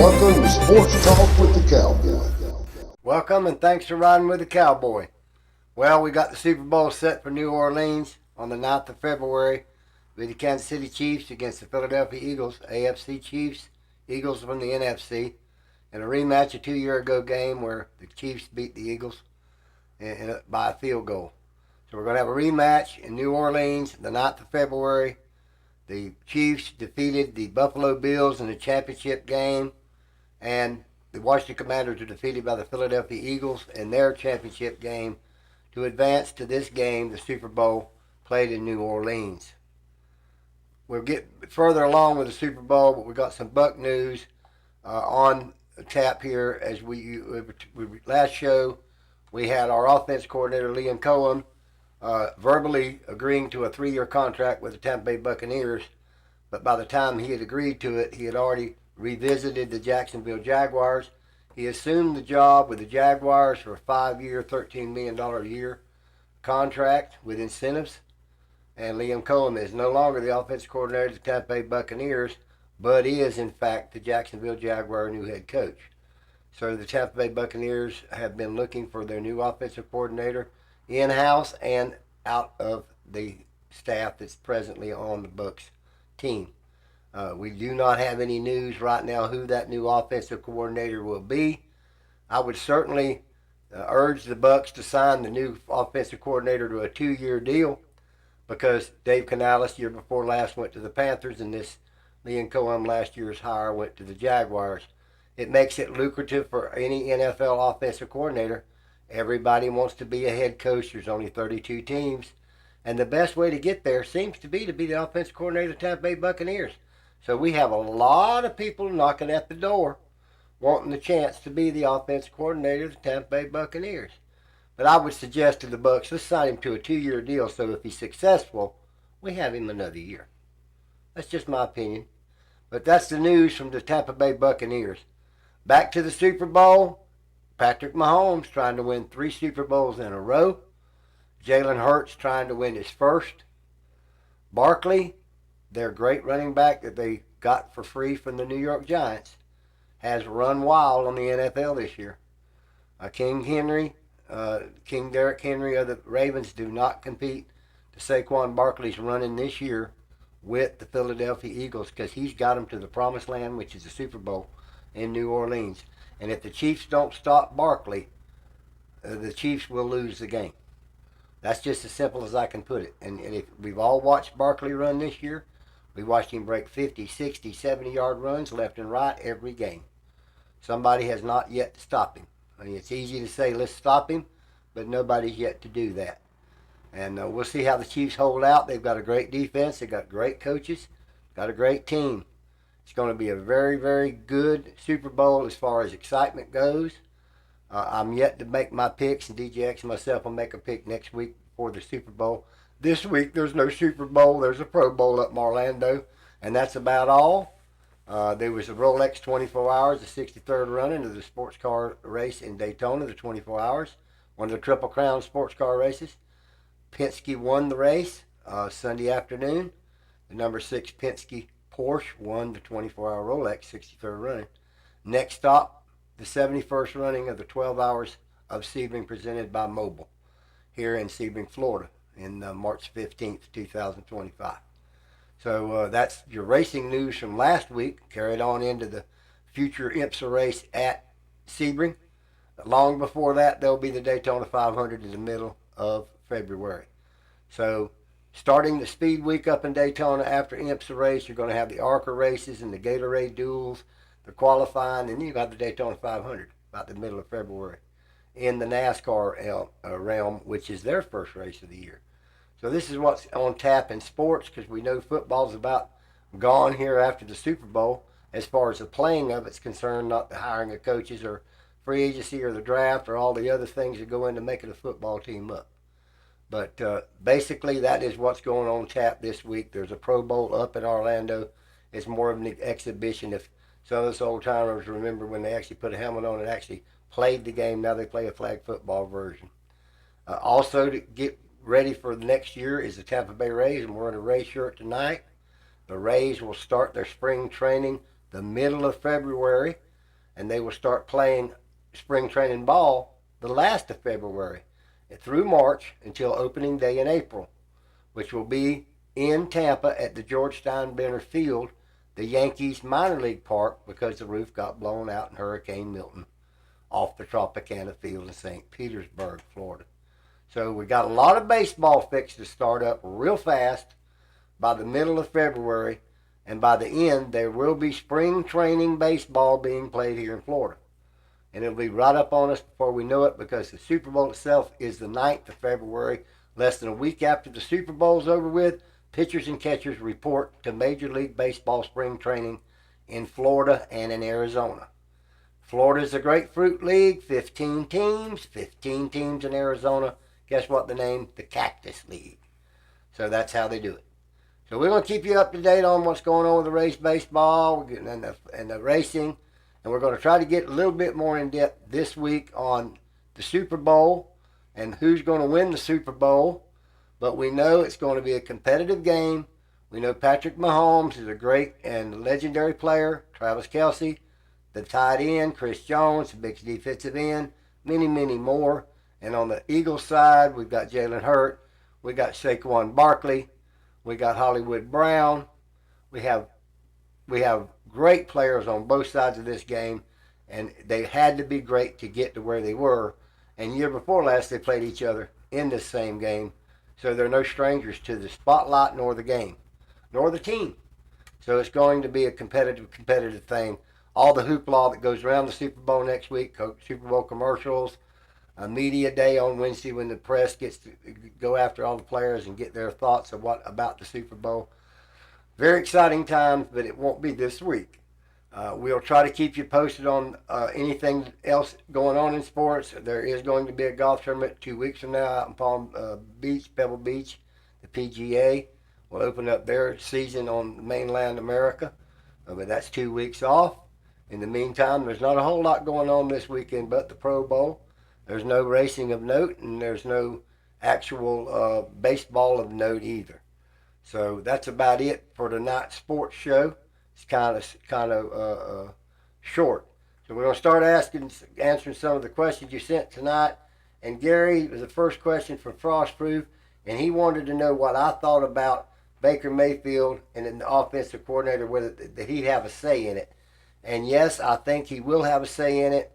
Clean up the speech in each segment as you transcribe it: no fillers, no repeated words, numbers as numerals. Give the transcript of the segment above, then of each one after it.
Welcome to Sports Talk with the Cowboy. Welcome and thanks for riding with the Cowboy. Well, we got the Super Bowl set for New Orleans on the 9th of February with the Kansas City Chiefs against the Philadelphia Eagles, AFC Chiefs, Eagles from the NFC, in a rematch a 2 year ago game where the Chiefs beat the Eagles by a field goal. So we're going to have a rematch in New Orleans the 9th of February. The Chiefs defeated the Buffalo Bills in the championship game, and the Washington Commanders are defeated by the Philadelphia Eagles in their championship game to advance to this game, the Super Bowl, played in New Orleans. We'll get further along with the Super Bowl, but we've got some Buck news on tap here. As we last show, we had our offense coordinator, Liam Cohen, verbally agreeing to a 3 year contract with the Tampa Bay Buccaneers, but by the time he had agreed to it, he had already revisited the Jacksonville Jaguars. He assumed the job with the Jaguars for a 5 year, $13 million a year contract with incentives. And Liam Cohen is no longer the offensive coordinator of the Tampa Bay Buccaneers, but is, in fact, the Jacksonville Jaguar new head coach. So the Tampa Bay Buccaneers have been looking for their new offensive coordinator in-house and out of the staff that's presently on the Bucs team. We do not have any news right now who that new offensive coordinator will be. I would certainly urge the Bucs to sign the new offensive coordinator to a 2 year deal, because Dave Canales year before last went to the Panthers, and this Liam Cohen last year's hire went to the Jaguars. It makes it lucrative for any NFL offensive coordinator. Everybody wants to be a head coach. There's only 32 teams. And the best way to get there seems to be the offensive coordinator of the Tampa Bay Buccaneers. So we have a lot of people knocking at the door wanting the chance to be the offensive coordinator of the Tampa Bay Buccaneers. But I would suggest to the Bucs, let's sign him to a 2 year deal so if he's successful, we have him another year. That's just my opinion. But that's the news from the Tampa Bay Buccaneers. Back to the Super Bowl. Patrick Mahomes trying to win 3 Super Bowls in a row. Jalen Hurts trying to win his first. Barkley, their great running back that they got for free from the New York Giants, has run wild on the NFL this year. King Derrick Henry of the Ravens do not compete to Saquon Barkley's running this year with the Philadelphia Eagles, because he's got them to the promised land, which is the Super Bowl in New Orleans. And if the Chiefs don't stop Barkley, the Chiefs will lose the game. That's just as simple as I can put it. And if we've all watched Barkley run this year, we watched him break 50, 60, 70-yard runs left and right every game. Somebody has not yet to stop him. I mean, it's easy to say, let's stop him, but nobody's yet to do that. And we'll see how the Chiefs hold out. They've got a great defense. They've got great coaches. Got a great team. It's going to be a very, very good Super Bowl as far as excitement goes. I'm yet to make my picks, and DJX and myself will make a pick next week for the Super Bowl. This week, there's no Super Bowl. There's a Pro Bowl up in Orlando, and that's about all. There was a Rolex 24 Hours, the 63rd running of the sports car race in Daytona, the 24 Hours, one of the Triple Crown sports car races. Penske won the race Sunday afternoon. The number 6 Penske Porsche won the 24-hour Rolex 63rd running. Next stop, the 71st running of the 12 Hours of Sebring presented by Mobil here in Sebring, Florida, in March 15th, 2025. So that's your racing news from last week, carried on into the future IMSA race at Sebring. Long before that, there'll be the Daytona 500 in the middle of February. So starting the Speed Week up in Daytona after IMSA race, you're going to have the ARCA races and the Gatorade duels, the qualifying, and then you got the Daytona 500 about the middle of February in the NASCAR realm, which is their first race of the year. So this is what's on tap in sports, because we know football's about gone here after the Super Bowl as far as the playing of it's concerned, not the hiring of coaches or free agency or the draft or all the other things that go into making a football team up. But basically, that is what's going on tap this week. There's a Pro Bowl up in Orlando. It's more of an exhibition. If some of us old timers remember when they actually put a helmet on and actually played the game, now they play a flag football version. Also, to get ready for the next year is the Tampa Bay Rays, and we're in a Rays shirt tonight. The Rays will start their spring training the middle of February. and they will start playing spring training ball the last of February through March until opening day in April, which will be in Tampa at the George Steinbrenner Field, the Yankees minor league park, because the roof got blown out in Hurricane Milton off the Tropicana Field in St. Petersburg, Florida. So we got a lot of baseball fixed to start up real fast by the middle of February, and by the end there will be spring training baseball being played here in Florida. And it'll be right up on us before we know it, because the Super Bowl itself is the 9th of February. Less than a week after the Super Bowl's over with, pitchers and catchers report to Major League Baseball spring training in Florida and in Arizona. Florida's a grapefruit league, 15 teams in Arizona. Guess what the name? The Cactus League. So that's how they do it. So we're going to keep you up to date on what's going on with the race baseball and the racing. And we're going to try to get a little bit more in depth this week on the Super Bowl and who's going to win the Super Bowl. But we know it's going to be a competitive game. We know Patrick Mahomes is a great and legendary player. Travis Kelce, the tight end, Chris Jones, the big defensive end, many, many more. And on the Eagles side, we've got Jalen Hurts, we got Saquon Barkley, we got Hollywood Brown. We have great players on both sides of this game, and they had to be great to get to where they were. And year before last, they played each other in this same game, so they're no strangers to the spotlight nor the game, nor the team. So it's going to be a competitive thing. All the hoopla that goes around the Super Bowl next week, Super Bowl commercials, a media day on Wednesday when the press gets to go after all the players and get their thoughts of what about the Super Bowl. Very exciting times, but it won't be this week. We'll try to keep you posted on anything else going on in sports. There is going to be a golf tournament 2 weeks from now out in Pebble Beach. The PGA will open up their season on mainland America, but that's 2 weeks off. In the meantime, there's not a whole lot going on this weekend but the Pro Bowl. There's no racing of note, and there's no actual baseball of note either. So that's about it for tonight's sports show. It's kind of short. So we're going to start answering some of the questions you sent tonight. And Gary was the first question from Frostproof, and he wanted to know what I thought about Baker Mayfield and the offensive coordinator, whether that he'd have a say in it. And yes, I think he will have a say in it.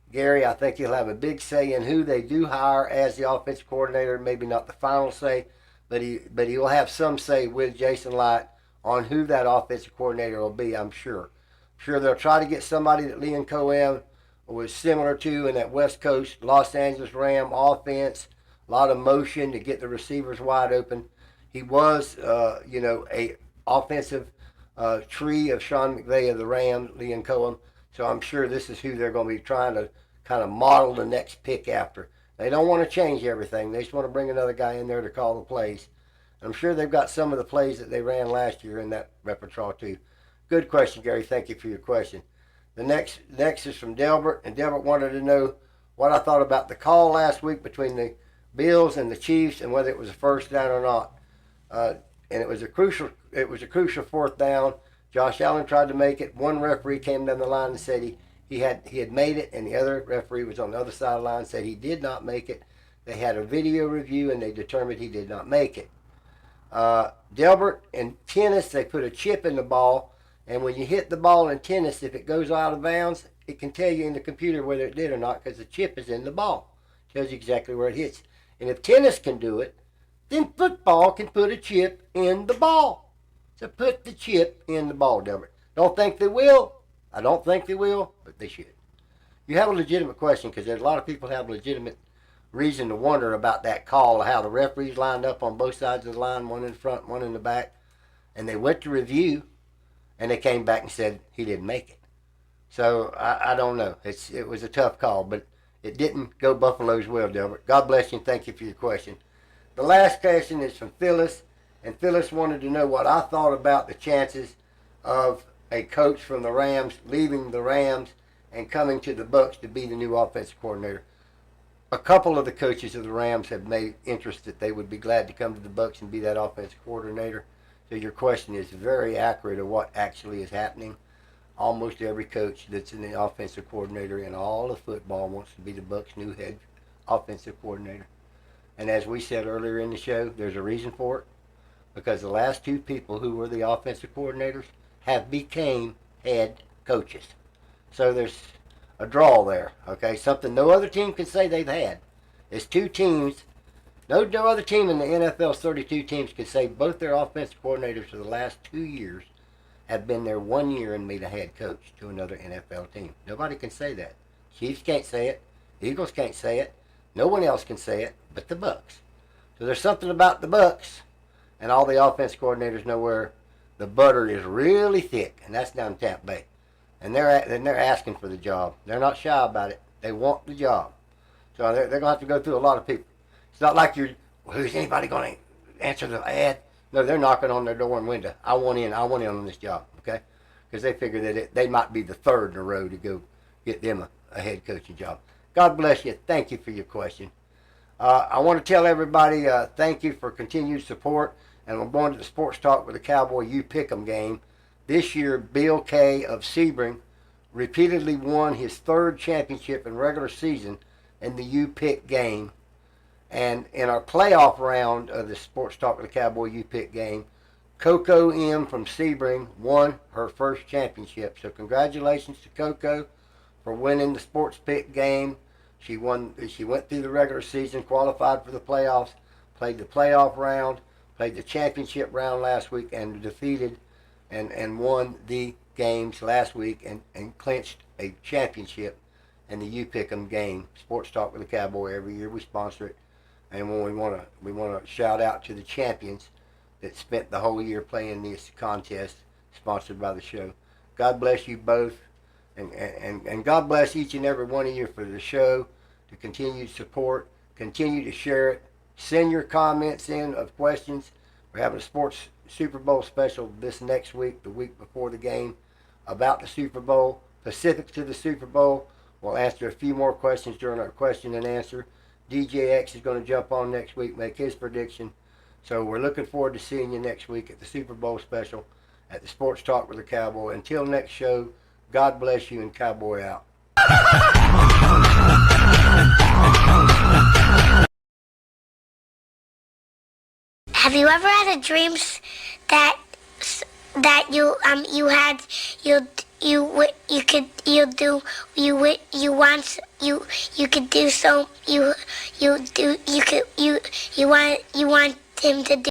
Gary, I think he'll have a big say in who they do hire as the offensive coordinator. Maybe not the final say, but he will have some say with Jason Light on who that offensive coordinator will be, I'm sure. I'm sure they'll try to get somebody that Liam Cohen was similar to in that West Coast Los Angeles Ram offense. A lot of motion to get the receivers wide open. He was, a offensive tree of Sean McVay of the Rams, Liam Cohen. So I'm sure this is who they're going to be trying to kind of model the next pick after. They don't want to change everything. They just want to bring another guy in there to call the plays. I'm sure they've got some of the plays that they ran last year in that repertoire too. Good question, Gary. Thank you for your question. The next is from Delbert, and Delbert wanted to know what I thought about the call last week between the Bills and the Chiefs and whether it was a first down or not. And it was a crucial fourth down. Josh Allen tried to make it. One referee came down the line and said he had made it, and the other referee was on the other side of the line and said he did not make it. They had a video review, and they determined he did not make it. Delbert, in tennis, they put a chip in the ball, and when you hit the ball in tennis, if it goes out of bounds, it can tell you in the computer whether it did or not because the chip is in the ball. It tells you exactly where it hits. And if tennis can do it, then football can put a chip in the ball. So put the chip in the ball, Delbert. Don't think they will. I don't think they will, but they should. You have a legitimate question because there's a lot of people have legitimate reason to wonder about that call, how the referees lined up on both sides of the line, one in front, one in the back. And they went to review, and they came back and said he didn't make it. So I don't know. It was a tough call, but it didn't go Buffalo's well, Delbert. God bless you, and thank you for your question. The last question is from Phyllis. And Phyllis wanted to know what I thought about the chances of a coach from the Rams leaving the Rams and coming to the Bucs to be the new offensive coordinator. A couple of the coaches of the Rams have made interest that they would be glad to come to the Bucs and be that offensive coordinator. So your question is very accurate of what actually is happening. almost every coach that's in the offensive coordinator in all of football wants to be the Bucs' new head offensive coordinator. And as we said earlier in the show, there's a reason for it, because the last two people who were the offensive coordinators have became head coaches. So there's a draw there, okay? Something no other team can say they've had. It's two teams. No other team in the NFL's 32 teams can say both their offensive coordinators for the last 2 years have been there 1 year and made a head coach to another NFL team. Nobody can say that. Chiefs can't say it. Eagles can't say it. No one else can say it but the Bucs. So there's something about the Bucs, and all the offensive coordinators know where the butter is really thick, and that's down in Tampa Bay. And they're asking for the job. They're not shy about it. They want the job. So they're going to have to go through a lot of people. It's not like who's anybody going to answer the ad? No, they're knocking on their door and window. I want in on this job, okay? Because they figure that they might be the third in a row to go get them a head coaching job. God bless you. Thank you for your question. I want to tell everybody thank you for continued support. And we're going to the Sports Talk with the Cowboy You Pick'em game. This year, Bill K. of Sebring repeatedly won his third championship in regular season in the You Pick game. And in our playoff round of the Sports Talk with the Cowboy You Pick game, Coco M. from Sebring won her first championship. So congratulations to Coco for winning the Sports Pick game. She went through the regular season, qualified for the playoffs, played the playoff round, played the championship round last week, and defeated and won the games last week and clinched a championship in the You Pick'em game. Sports Talk with the Cowboy. Every year we sponsor it. And when we want to shout out to the champions that spent the whole year playing this contest, sponsored by the show. God bless you both, and God bless each and every one of you for the show, to continued support, continue to share it, send your comments in of questions. We're having a sports Super Bowl special this next week, the week before the game, about the Super Bowl, specific to the Super Bowl. We'll answer a few more questions during our question and answer. DJX is going to jump on next week, make his prediction. So we're looking forward to seeing you next week at the Super Bowl special at the Sports Talk with the Cowboy. Until next show, God bless you, and Cowboy out. Have you ever had a dream that you want him to do